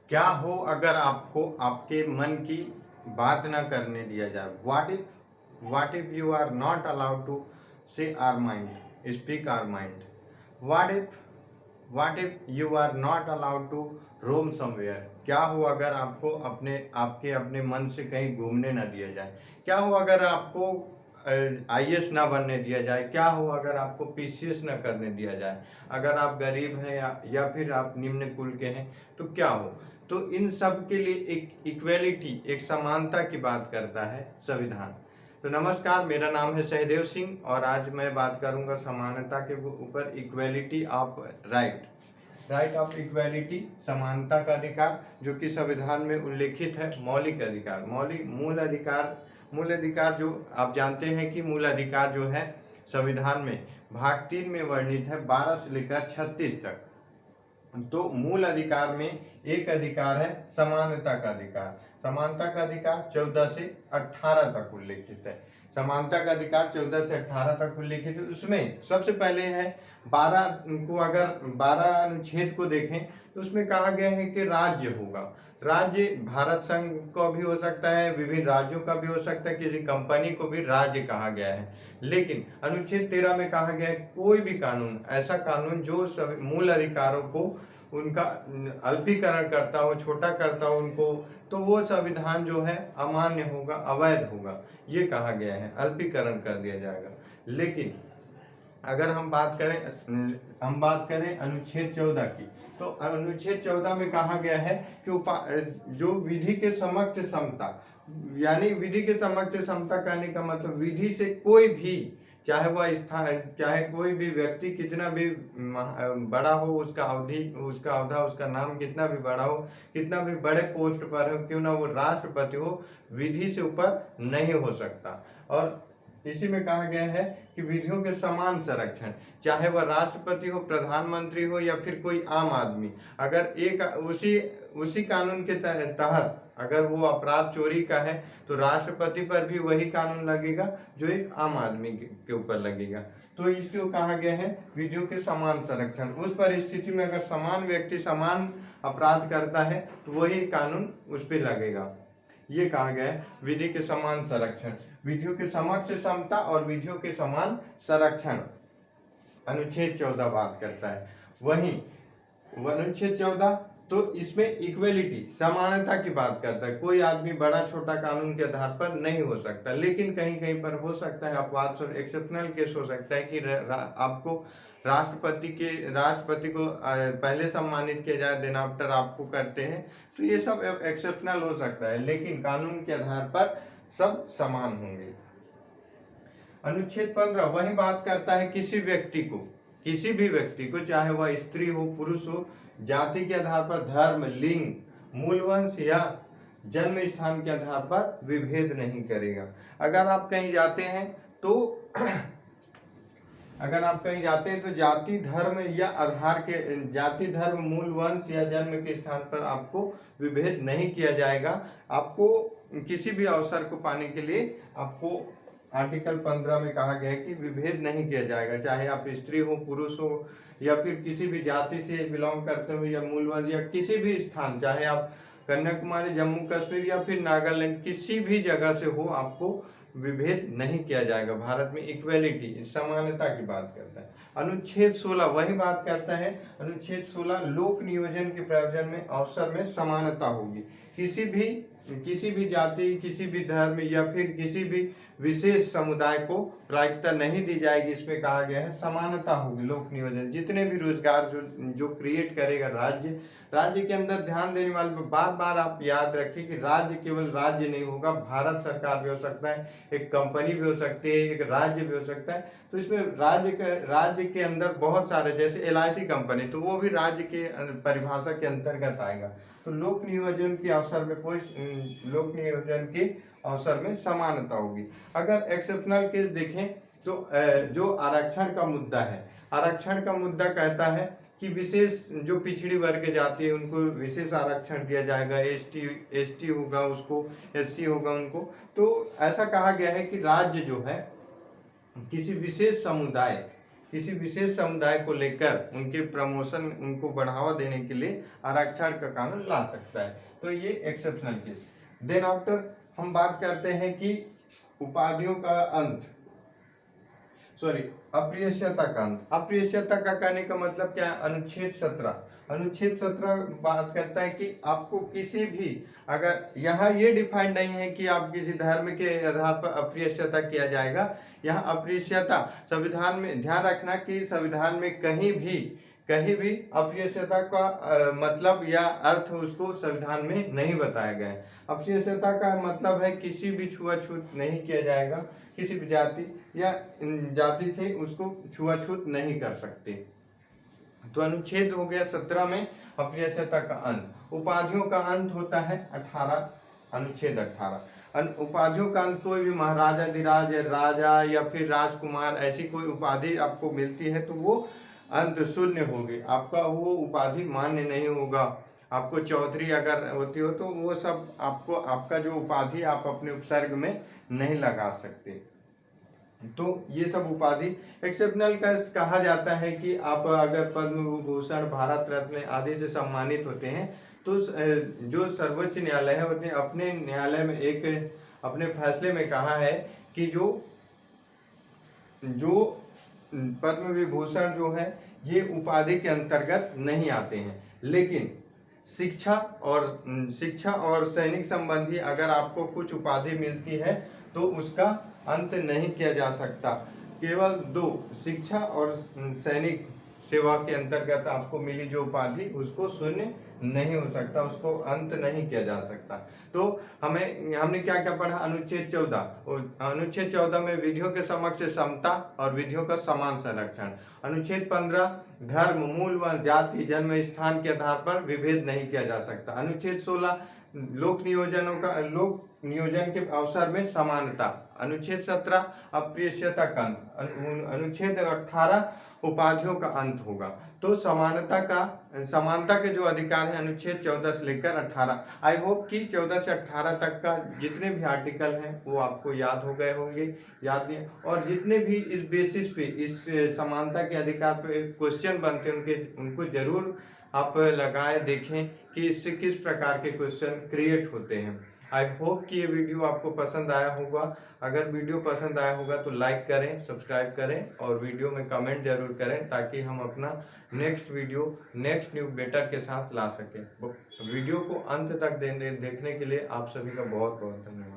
क्या हो अगर आपको आपके मन की बात ना करने दिया जाए? What if you are not allowed to say our mind, speak our mind? What if you are not allowed to roam somewhere? क्या हो अगर आपको अपने मन से कहीं घूमने ना दिया जाए? क्या हो अगर आपको आईएएस ना बनने दिया जाए? क्या हो अगर आपको पीसीएस ना करने दिया जाए? अगर आप गरीब हैं या फिर आप निम्न कुल के हैं तो क्या हो? तो इन सब के लिए एक इक्वेलिटी, एक समानता की बात करता है संविधान। तो नमस्कार, मेरा नाम है सहदेव सिंह और आज मैं बात करूंगा समानता के ऊपर, equality of right of equality, समानता का अधिकार, जो कि संविधान में उल्लेखित है। मौलिक अधिकार, मूल अधिकार जो आप जानते हैं कि मूल अधिकार जो है संविधान में भाग 3 में वर्णित है, 12 से लेकर 36 तक। तो मूल अधिकार में एक अधिकार है समानता का अधिकार। समानता का अधिकार 14 से 18 तक उल्लेखित है। समानता का अधिकार 14 से 18 तक उल्लेखित है। उसमें सबसे पहले है 12 को, अगर 12 अनुच्छेद को देखें तो उसमें कहा गया है कि राज्य होगा। राज्य भारत संघ का भी हो सकता है, विभिन्न राज्यों का भी हो सकता है, किसी कंपनी को भी राज्य कहा गया है। लेकिन अनुच्छेद 13 में कहा गया है कोई भी कानून, ऐसा कानून जो मूल अधिकारों को उनका अल्पीकरण करता हो, छोटा करता हो उनको, तो वो संविधान जो है अमान्य होगा, अवैध होगा, ये कहा गया है, अल्पीकरण कर दिया जाएगा। लेकिन अगर हम बात करें अनुच्छेद 14 की, तो अनुच्छेद 14 में कहा गया है कि जो विधि के समक्ष समता, यानी विधि के समक्ष समता कहने का मतलब विधि से कोई भी, चाहे वह स्थान, चाहे कोई भी व्यक्ति कितना भी बड़ा हो, उसका अवधा, उसका नाम कितना भी बड़ा हो, कितना भी बड़े पोस्ट पर हो, क्यों ना वो राष्ट्रपति हो, विधि से ऊपर नहीं हो सकता। और इसी में कहा गया है कि विधियों के समान संरक्षण, चाहे वह राष्ट्रपति हो, प्रधानमंत्री हो या फिर कोई आम आदमी, अगर एक उसी कानून के तहत अगर वो अपराध चोरी का है तो राष्ट्रपति पर भी वही कानून लगेगा जो एक आम आदमी के ऊपर लगेगा। तो इसको कहा गया है विधियों के समान संरक्षण। उस परिस्थिति में अगर समान व्यक्ति समान अपराध करता है तो वही कानून उस पर लगेगा। ये कहा गया है विधि के समान संरक्षण, विधियों के समक्ष समता और विधियों के समान संरक्षण अनुच्छेद 14 बात करता है। वहीं अनुच्छेद 14 तो इसमें इक्वेलिटी, समानता की बात करता है। कोई आदमी बड़ा छोटा कानून के आधार पर नहीं हो सकता, लेकिन कहीं कहीं पर हो सकता है, अपवाद और एक्सेप्शनल केस हो सकता है कि आपको राष्ट्रपति को पहले सम्मानित किया जाए, देन आफ्टर आपको करते हैं, तो ये सब एक्सेप्शनल हो सकता है, लेकिन कानून के आधार पर सब समान होंगे। अनुच्छेद 15 वही बात करता है किसी भी व्यक्ति को, चाहे वह स्त्री हो, पुरुष हो, जाति के आधार पर, धर्म, लिंग, मूलवंश या जन्म स्थान के आधार पर विभेद नहीं करेगा। अगर आप कहीं जाते हैं तो जाति, धर्म या जाति, धर्म, मूल वंश या जन्म के स्थान पर आपको विभेद नहीं किया जाएगा। आपको किसी भी अवसर को पाने के लिए आपको आर्टिकल 15 में कहा गया है कि विभेद नहीं किया जाएगा, चाहे आप स्त्री हो, पुरुष हो, या फिर किसी भी जाति से बिलोंग करते हो, या मूल वंश, या किसी भी स्थान, चाहे आप कन्याकुमारी, जम्मू कश्मीर या फिर नागालैंड, किसी भी जगह से हो, आपको विभेद नहीं किया जाएगा। भारत में इक्वेलिटी, समानता की बात करता है। अनुच्छेद 16 वही बात करता है। अनुच्छेद 16 लोक नियोजन के प्रयोजन में, अवसर में समानता होगी। किसी भी जाति, किसी भी धर्म या फिर किसी भी विशेष समुदाय को प्राथमिकता नहीं दी जाएगी। इसमें कहा गया है समानता होगी। लोक नियोजन, जितने भी रोजगार जो क्रिएट करेगा राज्य के अंदर, ध्यान देने वाली बार बार आप याद रखिए कि राज्य केवल राज्य नहीं होगा, भारत सरकार भी हो सकता है, एक कंपनी भी हो सकती है, एक राज्य भी हो सकता है। तो इसमें राज्य के अंदर बहुत सारे, जैसे LIC कंपनी, तो वो भी राज्य के परिभाषा के अंतर्गत आएगा। तो लोक नियोजन के अवसर में समानता होगी। अगर एक्सेप्शनल केस देखें तो जो आरक्षण का मुद्दा है, आरक्षण का मुद्दा कहता है कि विशेष जो पिछड़ी वर्ग जाति है उनको विशेष आरक्षण दिया जाएगा। ST होगा उसको, SC होगा उनको। तो ऐसा कहा गया है कि राज्य जो है किसी विशेष समुदाय किसी विशेष समुदाय को लेकर उनके प्रमोशन, उनको बढ़ावा देने के लिए आरक्षण का कानून ला सकता है। तो ये एक्सेप्शनल केस। देन आफ्टर हम बात करते हैं कि उपाधियों का अंत, सॉरी अप्रियता का अंत। अप्रियता का कहने का मतलब क्या है? अनुच्छेद 17, अनुच्छेद 17 बात करता है कि आपको किसी भी, अगर यहाँ ये डिफाइंड नहीं है कि आप किसी धर्म के आधार पर अप्रियता किया जाएगा। यहाँ अप्रियता संविधान में, ध्यान रखना कि संविधान में कहीं भी अप्रियता का मतलब या अर्थ उसको संविधान में नहीं बताया गया है। अप्रियता का मतलब है किसी भी छुआछूत नहीं किया जाएगा, किसी भी जाति या जाति से उसको छुआछूत नहीं कर सकते। तो अनुच्छेद हो गया 17 में अप्रियता का अंत। उपाधियों का अंत होता है 18, अनुच्छेद 18। उपाधियों का अंत, कोई भी महाराजाधिराज, राजा या फिर राजकुमार, ऐसी कोई उपाधि आपको मिलती है तो वो अंत शून्य होगी, आपका वो उपाधि मान्य नहीं होगा। आपको चौधरी अगर होती हो तो वो सब आपको, आपका जो उपाधि आप अपने उपसर्ग में नहीं लगा सकते। तो ये सब उपाधि एक्सेप्शनल का कहा जाता है कि आप अगर पद्म विभूषण, भारत रत्न आदि से सम्मानित होते हैं तो जो सर्वोच्च न्यायालय है उसने अपने न्यायालय में एक अपने फैसले में कहा है कि जो पद्म विभूषण जो है ये उपाधि के अंतर्गत नहीं आते हैं, लेकिन शिक्षा और सैनिक संबंधी अगर आपको कुछ उपाधि मिलती है तो उसका अंत नहीं किया जा सकता। केवल 2, शिक्षा और सैनिक सेवा के अंतर्गत आपको मिली जो उपाधि, उसको शून्य नहीं हो सकता, उसको अंत नहीं किया जा सकता। तो हमने क्या क्या पढ़ा? अनुच्छेद 14। अनुच्छेद 14 में विधियों के समक्ष समता और विधियों का समान संरक्षण। अनुच्छेद 15 धर्म, मूल व जाति, जन्म स्थान के आधार पर विभेद नहीं किया जा सकता। अनुच्छेद 16 लोक नियोजन के अवसर में समानता। अनुच्छेद 17 अप्रियता का अंत। अनुच्छेद 18 उपाधियों का अंत होगा। तो समानता के जो अधिकार है अनुच्छेद 14 से लेकर 18। आई होप कि 14 से 18 तक का जितने भी आर्टिकल हैं वो आपको याद हो गए होंगे, याद नहीं, और जितने भी इस बेसिस पे, इस समानता के अधिकार पे क्वेश्चन बनते हैं उनको जरूर आप लगाएं, देखें कि इससे किस प्रकार के क्वेश्चन क्रिएट होते हैं। आई होप कि ये वीडियो आपको पसंद आया होगा। अगर वीडियो पसंद आया होगा तो लाइक करें, सब्सक्राइब करें और वीडियो में कमेंट जरूर करें ताकि हम अपना next video next new better के साथ ला सकें। वीडियो को अंत तक देखने के लिए आप सभी का बहुत बहुत धन्यवाद।